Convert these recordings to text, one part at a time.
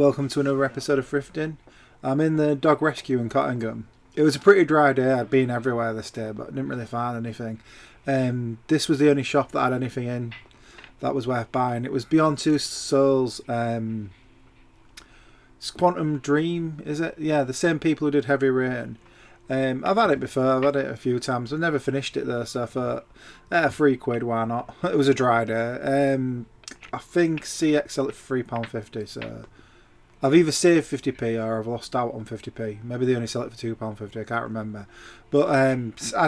welcome to another episode of Thrifting. I'm in the dog rescue in Cottingham. It was a pretty dry day. I'd been everywhere this day, but I didn't really find anything. This was the only shop that had anything in that was worth buying. It was Beyond Two Souls. It's Quantum Dream, is it? Yeah, the same people who did Heavy Rain. I've had it before. I've had it a few times. I've never finished it though, so I thought, £3, why not? It was a dry day. I think CX sell it for £3.50, so I've either saved 50p or I've lost out on 50p. Maybe they only sell it for £2.50. I can't remember, but I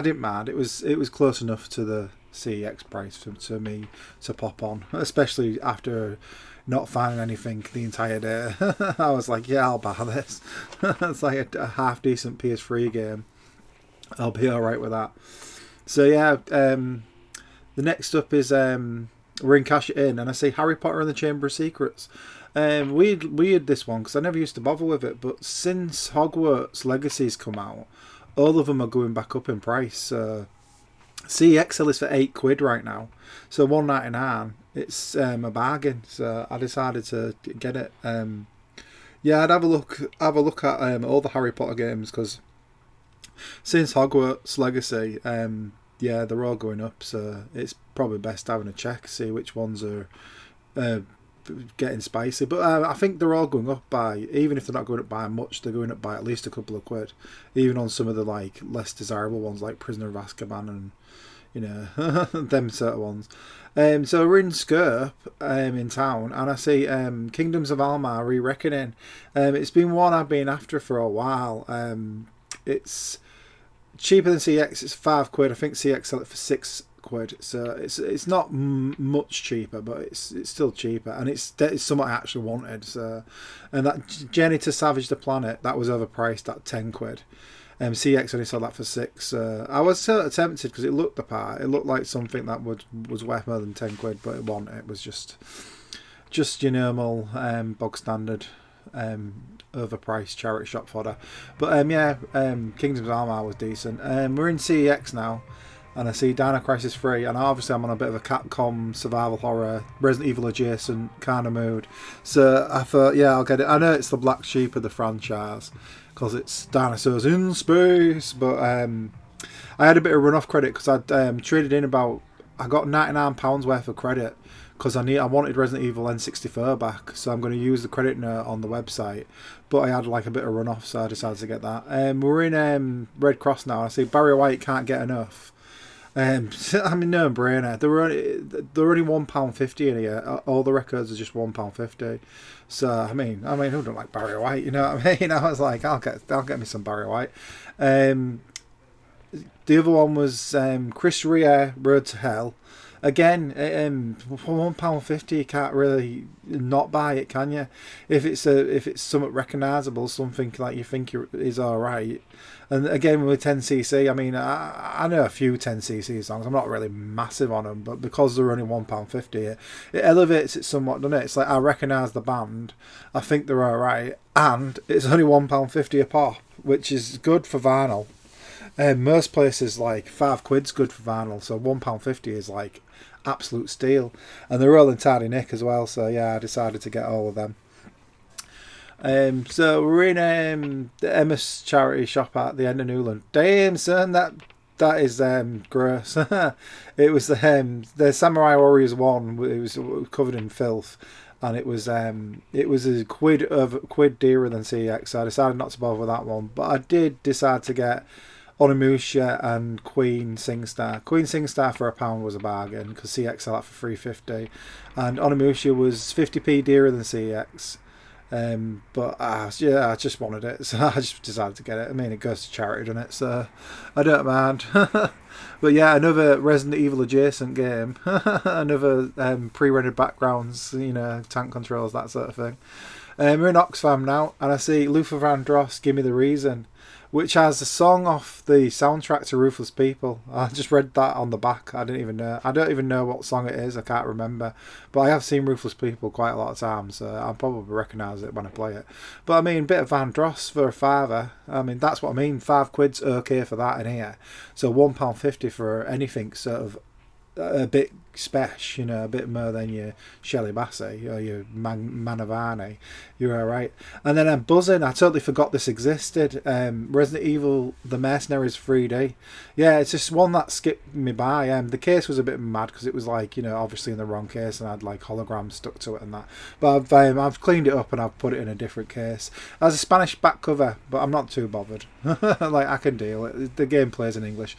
didn't mind. It was close enough to the CX price for me to pop on, especially after not finding anything the entire day. I was like, yeah, I'll buy this. It's like a half decent PS3 game. I'll be alright with that. So yeah, the next up is we're in Cash It In, and I see Harry Potter and the Chamber of Secrets. We had this one because I never used to bother with it, but since Hogwarts Legacy's come out, all of them are going back up in price. CXL is for £8 right now, so £1.99. It's a bargain, so I decided to get it. Yeah, I'd have a look at all the Harry Potter games because since Hogwarts Legacy, yeah, they're all going up. So it's probably best having a check, see which ones are getting spicy. But I think they're all going up by, even if they're not going up by much, they're going up by at least a couple of quid. Even on some of the like less desirable ones like Prisoner of Azkaban and them sort of ones. So we're in Skirp in town, and I see Kingdoms of Alma re-reckoning. It's been one I've been after for a while. It's cheaper than CX. It's £5. I think CX sell it for £6. So it's not much cheaper, but it's still cheaper, and it's something I actually wanted. So, and that Journey to Savage the Planet, that was overpriced at £10. CX only sold that for £6. I was sort of tempted because it looked the part. It looked like something that was worth more than £10, but it wasn't. It was just your normal bog standard overpriced charity shop fodder. But yeah, Kingdoms of Alma was decent. We're in CEX now, and I see Dino Crisis 3, and obviously I'm on a bit of a Capcom survival horror, Resident Evil adjacent kind of mood. So I thought, yeah, I'll get it. I know it's the black sheep of the franchise because it's dinosaurs in space, but I had a bit of run-off credit because I'd traded in I got £99 worth of credit because I wanted Resident Evil N64 back, so I'm going to use the credit note on the website, but I had like a bit of run-off, so I decided to get that. We're in Red Cross now, and I see Barry White can't get enough. I mean, no brainer. They're only £1.50 in here. All the records are just £1.50. So I mean, who don't like Barry White? You know what I mean? I was like, I'll get me some Barry White. The other one was Chris Rea, Road to Hell. Again, for £1.50, you can't really not buy it, can you? If it's somewhat recognisable, something like you think is all right. And again, with 10cc, I mean, I know a few 10cc songs. I'm not really massive on them, but because they're only £1.50, it elevates it somewhat, doesn't it? It's like I recognise the band, I think they're all right, and it's only £1.50 a pop, which is good for vinyl. Most places like £5's good for vinyl, so £1.50 is like absolute steal, and they're all in tidy nick as well. So yeah, I decided to get all of them. So we're in the Emma's charity shop at the end of Newland. Damn son, that is gross. It was the Samurai Warriors one. It was covered in filth, and it was a quid dearer than CX. So I decided not to bother with that one, but I did decide to get Onimusha and Queen Singstar. Queen Singstar for £1 was a bargain because CX sell that for £3.50, and Onimusha was 50p dearer than CX. But yeah, I just wanted it, so I just decided to get it. I mean, it goes to charity, doesn't it? So I don't mind. But yeah, another Resident Evil adjacent game, another pre-rendered backgrounds, tank controls, that sort of thing. We're in Oxfam now, and I see Luther Vandross, Give Me the Reason, which has a song off the soundtrack to Ruthless People. I just read that on the back. I don't even know what song it is. I can't remember. But I have seen Ruthless People quite a lot of times, so I'll probably recognise it when I play it. But I mean, bit of Van Dross for a fiver. I mean, that's what I mean. £5's okay for that in here. So £1.50 for anything sort of a bit special, you know, a bit more than your Shelley Bassey or your Manavani, you're alright. And then I'm buzzing, I totally forgot this existed. Resident Evil The Mercenaries 3D. Yeah, it's just one that skipped me by. The case was a bit mad because it was like, you know, obviously in the wrong case and I had like holograms stuck to it and that. But I've cleaned it up and I've put it in a different case. It has a Spanish back cover, but I'm not too bothered. Like, I can deal it. The game plays in English.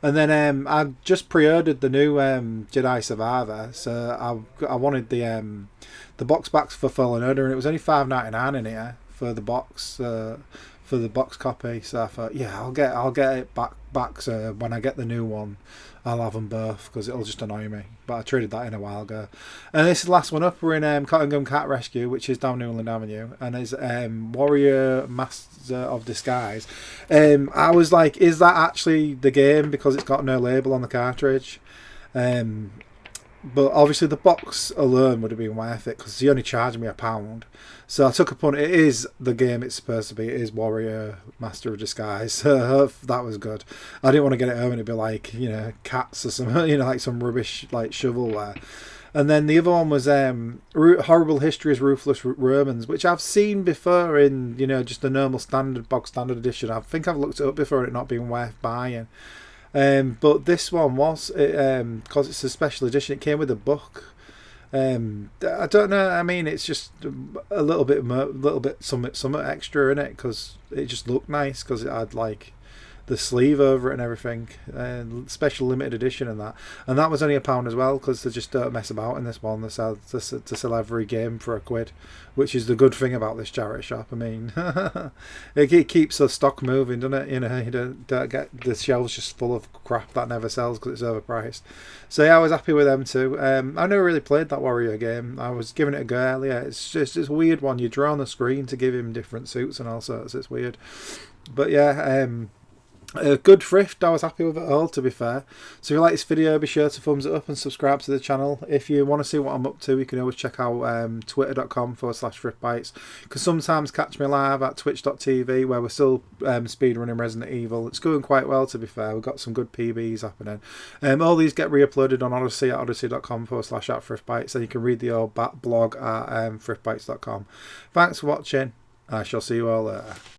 And then I just pre-ordered the new Jedi Survivor, so I wanted the box backs for Fallen Order, and it was only $5.99 in here for the box copy. So I thought, yeah, I'll get it back. So when I get the new one, I'll have them both because it'll just annoy me. But I traded that in a while ago. And this is the last one up. We're in Cotton Gum Cat Rescue, which is down Newland Avenue, and is Warrior Master of Disguise. I was like, is that actually the game because it's got no label on the cartridge? But obviously the box alone would have been worth it because he only charged me £1. So I took a punt. It is the game it's supposed to be. It is Warrior Master of Disguise. So that was good. I didn't want to get it home and it'd be like, you know, cats or some, you know, like some rubbish like shovelware. And then the other one was Horrible Histories Ruthless Romans, which I've seen before in, you know, just the normal bog standard edition. I think I've looked it up before, it not being worth buying. But this one was, because it's a special edition, it came with a book. I don't know, I mean, it's just a little bit some extra in it because it just looked nice because it had like the sleeve over it and everything, special limited edition and that was only £1 as well because they just don't mess about in this one. They sell every game for £1, which is the good thing about this charity shop. I mean, it keeps the stock moving, doesn't it? You know, you don't get the shelves just full of crap that never sells because it's overpriced. So yeah, I was happy with them too. I never really played that Warrior game. I was giving it a go earlier. It's just a weird one. You draw on the screen to give him different suits and all sorts. It's weird, but yeah. A good thrift. I was happy with it all, to be fair. So if you like this video, be sure to thumbs it up and subscribe to the channel. If you want to see what I'm up to, you can always check out twitter.com/Thrift Bytes. You can sometimes catch me live at twitch.tv where we're still speedrunning Resident Evil. It's going quite well, to be fair. We've got some good PBs happening. All these get re-uploaded on Odyssey at odyssey.com/@Thrift Bytes, and you can read the old blog at thriftbytes.com. Thanks for watching. I shall see you all later.